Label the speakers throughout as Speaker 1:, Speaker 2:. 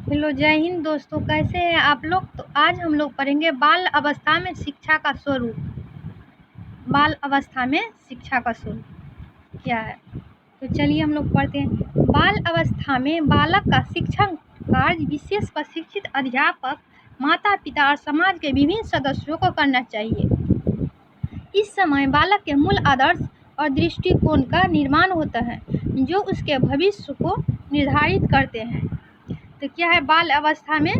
Speaker 1: Hello, जय हिंद दोस्तों। कैसे हैं आप लोग। तो आज हम लोग पढ़ेंगे बाल अवस्था में शिक्षा का स्वरूप। बाल अवस्था में शिक्षा का स्वरूप क्या है, तो चलिए हम लोग पढ़ते हैं। बाल अवस्था में बालक का शिक्षण कार्य विशेष प्रशिक्षित अध्यापक, माता पिता और समाज के विभिन्न सदस्यों को करना चाहिए। इस समय बालक के मूल आदर्श और दृष्टिकोण का निर्माण होता है जो उसके भविष्य को निर्धारित करते हैं। तो क्या है बाल अवस्था में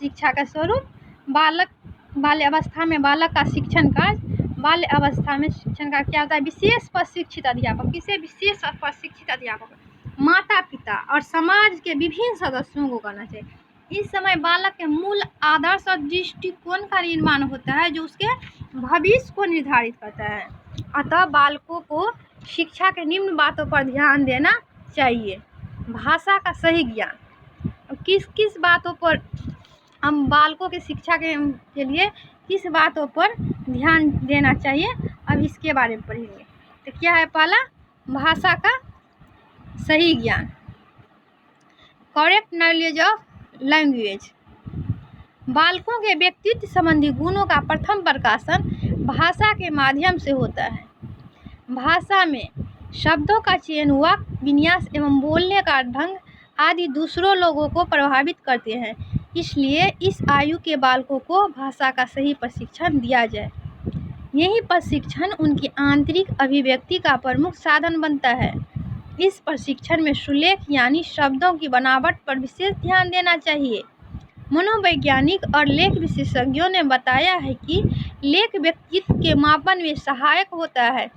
Speaker 1: शिक्षा का स्वरूप। बाल्य अवस्था में बालक का शिक्षण कार्य। बाल्य अवस्था में शिक्षण का क्या होता है, विशेष प्रशिक्षित अध्यापक। किसे विशेष प्रशिक्षित अध्यापक, माता पिता और समाज के विभिन्न सदस्यों को करना चाहिए। इस समय बालक के मूल आदर्श और दृष्टिकोण का निर्माण होता है जो उसके भविष्य को निर्धारित करता है। अतः बालकों को शिक्षा के निम्न बातों पर ध्यान देना चाहिए। भाषा का सही ज्ञान। किस किस बातों पर हम बालकों के शिक्षा के लिए किस बातों पर ध्यान देना चाहिए, अब इसके बारे में पढ़ेंगे। तो क्या है पहला, भाषा का सही ज्ञान, करेक्ट नॉलेज ऑफ लैंग्वेज। बालकों के व्यक्तित्व संबंधी गुणों का प्रथम प्रकाशन भाषा के माध्यम से होता है। भाषा में शब्दों का चयन, वाक्य विन्यास एवं बोलने का ढंग आदि दूसरों लोगों को प्रभावित करते हैं। इसलिए इस आयु के बालकों को भाषा का सही प्रशिक्षण दिया जाए। यही प्रशिक्षण उनकी आंतरिक अभिव्यक्ति का प्रमुख साधन बनता है। इस प्रशिक्षण में सुलेख यानी शब्दों की बनावट पर विशेष ध्यान देना चाहिए। मनोवैज्ञानिक और लेख विशेषज्ञों ने बताया है कि लेख व्यक्तित्व के मापन में सहायक होता है।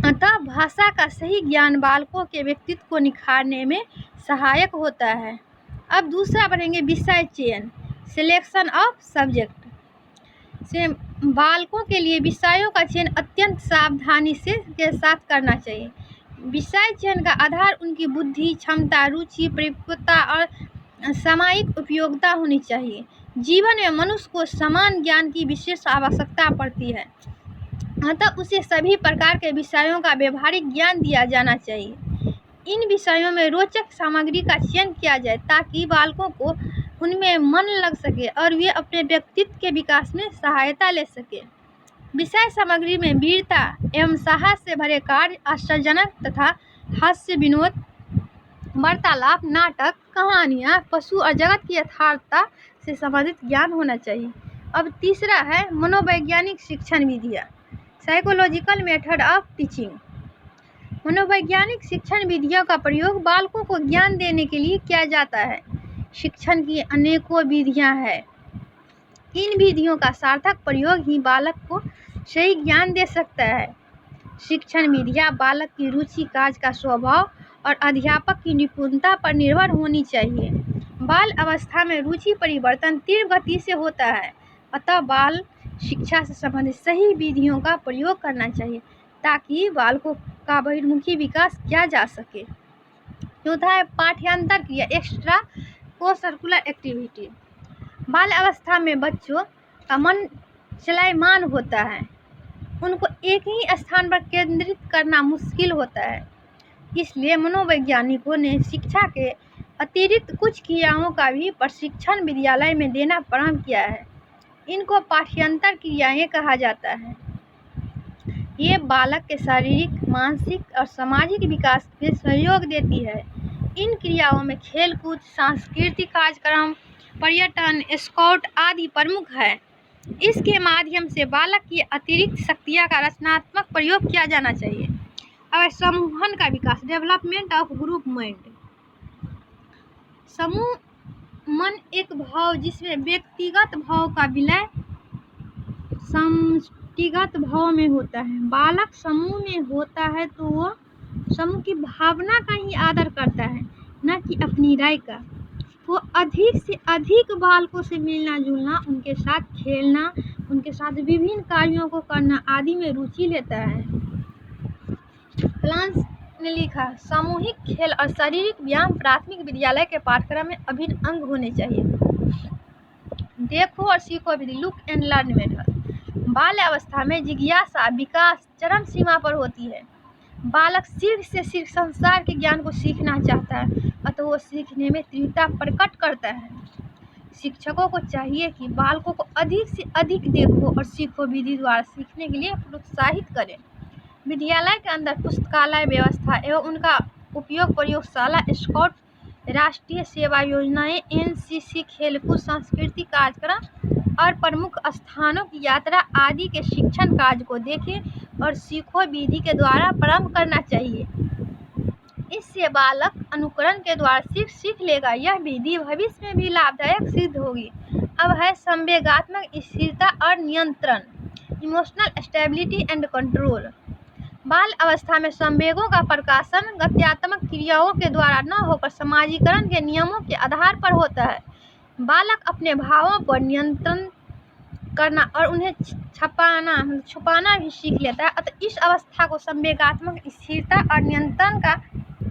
Speaker 1: अतः भाषा का सही ज्ञान बालकों के व्यक्तित्व को निखारने में सहायक होता है। अब दूसरा पढ़ेंगे, विषय चयन, सिलेक्शन ऑफ सब्जेक्ट। से बालकों के लिए विषयों का चयन अत्यंत सावधानी से के साथ करना चाहिए। विषय चयन का आधार उनकी बुद्धि, क्षमता, रुचि, परिपक्वता और सामयिक उपयोगिता होनी चाहिए। जीवन में मनुष्य को समान ज्ञान की विशेष आवश्यकता पड़ती है, अतः उसे सभी प्रकार के विषयों का व्यवहारिक ज्ञान दिया जाना चाहिए। इन विषयों में रोचक सामग्री का चयन किया जाए ताकि बालकों को उनमें मन लग सके और वे अपने व्यक्तित्व के विकास में सहायता ले सके। विषय सामग्री में वीरता एवं साहस से भरे कार्य, आश्चर्यजनक तथा हास्य विनोद, वार्तालाप, नाटक, कहानियाँ, पशु और जगत की यथार्थता से संबंधित ज्ञान होना चाहिए। अब तीसरा है मनोवैज्ञानिक शिक्षण विधियाँ, साइकोलॉजिकल मेथड ऑफ टीचिंग। मनोवैज्ञानिक शिक्षण विधियों का प्रयोग बालकों को ज्ञान देने के लिए किया जाता है। शिक्षण की अनेकों विधियां हैं। इन विधियों का सार्थक प्रयोग ही बालक को सही ज्ञान दे सकता है। शिक्षण विधियां बालक की रुचि, कार्य का स्वभाव और अध्यापक की निपुणता पर निर्भर होनी चाहिए। बाल अवस्था में रुचि परिवर्तन तीव्र गति से होता है, अतः बाल शिक्षा से संबंधित सही विधियों का प्रयोग करना चाहिए ताकि बालकों का बहिर्मुखी विकास किया जा सके। चौथा है पाठ्यांतर क्रिया, एक्स्ट्रा को सर्कुलर एक्टिविटी। बाल अवस्था में बच्चों का मन चलायमान होता है, उनको एक ही स्थान पर केंद्रित करना मुश्किल होता है। इसलिए मनोवैज्ञानिकों ने शिक्षा के अतिरिक्त कुछ क्रियाओं का भी प्रशिक्षण विद्यालय में देना प्रारंभ किया है। इनको पाठ्यांतर क्रियाएं कहा जाता है। ये बालक के शारीरिक, मानसिक और सामाजिक विकास में सहयोग देती है। इन क्रियाओं में खेलकूद, सांस्कृतिक कार्यक्रम, पर्यटन, स्काउट आदि प्रमुख है। इसके माध्यम से बालक की अतिरिक्त शक्तियाँ का रचनात्मक प्रयोग किया जाना चाहिए। अब समूहन का विकास, डेवलपमेंट ऑफ ग्रुप माइंड। समूह मन एक भाव जिसमें व्यक्तिगत भाव का विलय समष्टिगत भाव में होता है। बालक समूह में होता है तो वो समूह की भावना का ही आदर करता है, न कि अपनी राय का। वो अधिक से अधिक बालकों से मिलना जुलना, उनके साथ खेलना, उनके साथ विभिन्न कार्यों को करना आदि में रुचि लेता है। फ्रांस ने लिखा, सामूहिक खेल और शारीरिक व्यायाम प्राथमिक विद्यालय के पाठ्यक्रम में अभिन्न अंग होने चाहिए। देखो और सीखो विधि, लुक एंड लर्न मेथड। बाल्य अवस्था में जिज्ञासा विकास चरम सीमा पर होती है। बालक शीघ्र से शीघ्र संसार के ज्ञान को सीखना चाहता है, अतः वो सीखने में तीव्रता प्रकट करता है। शिक्षकों को चाहिए कि बालकों को अधिक से अधिक देखो और सीखो विधि द्वारा सीखने के लिए प्रोत्साहित करें। विद्यालय के अंदर पुस्तकालय व्यवस्था एवं उनका उपयोग प्रयोगशाला, स्काउट, राष्ट्रीय सेवा योजनाएं, एनसीसी, खेलकूद, सांस्कृतिक कार्यक्रम और प्रमुख स्थानों की यात्रा आदि के शिक्षण कार्य को देखें और सीखो विधि के द्वारा प्रारंभ करना चाहिए। इससे बालक अनुकरण के द्वारा सीख लेगा। यह विधि भविष्य में भी लाभदायक सिद्ध होगी। अब है संवेगात्मक स्थिरता और नियंत्रण, इमोशनल स्टेबिलिटी एंड कंट्रोल। बाल अवस्था में संवेगों का प्रकाशन गत्यात्मक क्रियाओं के द्वारा न होकर समाजीकरण के नियमों के आधार पर होता है। बालक अपने भावों पर नियंत्रण करना और उन्हें छुपाना भी सीख लेता है। अतः इस अवस्था को संवेगात्मक स्थिरता और नियंत्रण का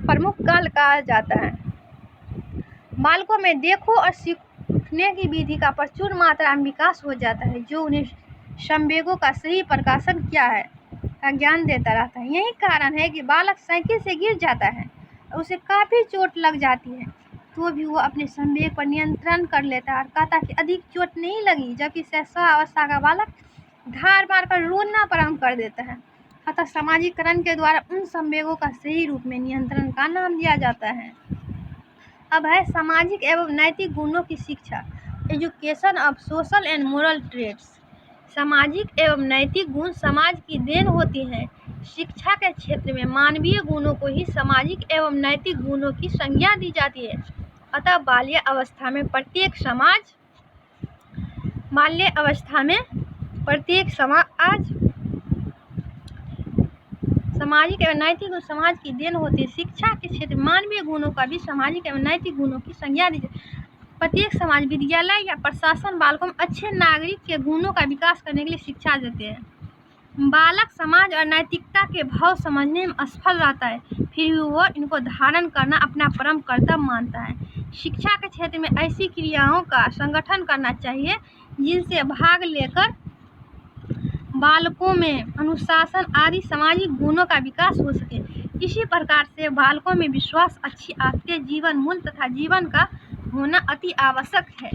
Speaker 1: प्रमुख काल कहा जाता है। बालकों में देखो और सीखने की विधि का प्रचुर मात्रा में विकास हो जाता है, जो उन्हें संवेगों का सही प्रकाशन क्या है का ज्ञान देता रहता है। यही कारण है कि बालक साइकिल से गिर जाता है और उसे काफ़ी चोट लग जाती है, तो भी वो अपने संवेग पर नियंत्रण कर लेता है और कहता है कि अधिक चोट नहीं लगी, जबकि शैशवावस्था का बालक धार मार कर रोना प्रारंभ कर देता है। अतः समाजीकरण के द्वारा उन संवेगों का सही रूप में नियंत्रण का नाम दिया जाता है। अब है सामाजिक एवं नैतिक गुणों की शिक्षा, education of social and moral traits. सामाजिक एवं नैतिक गुण समाज की देन होती हैं। शिक्षा के क्षेत्र में मानवीय गुणों को ही सामाजिक एवं नैतिक गुणों की संज्ञा दी जाती है। अतः बाल्य अवस्था में प्रत्येक सामाजिक एवं नैतिक गुण समाज की देन होती है। शिक्षा के क्षेत्र में मानवीय गुणों का भी सामाजिक एवं नैतिक गुणों की संज्ञा दी जाती है। प्रत्येक समाज, विद्यालय या प्रशासन बालकों में अच्छे नागरिक के गुणों का विकास करने के लिए शिक्षा देते हैं। बालक समाज और नैतिकता के भाव समझने में असफल रहता है, फिर भी वह इनको धारण करना अपना परम कर्तव्य मानता है। शिक्षा के क्षेत्र में ऐसी क्रियाओं का संगठन करना चाहिए जिनसे भाग लेकर बालकों में अनुशासन आदि सामाजिक गुणों का विकास हो सके। इसी प्रकार से बालकों में विश्वास, अच्छी आदतें, जीवन मूल्य तथा जीवन का होना अति आवश्यक है।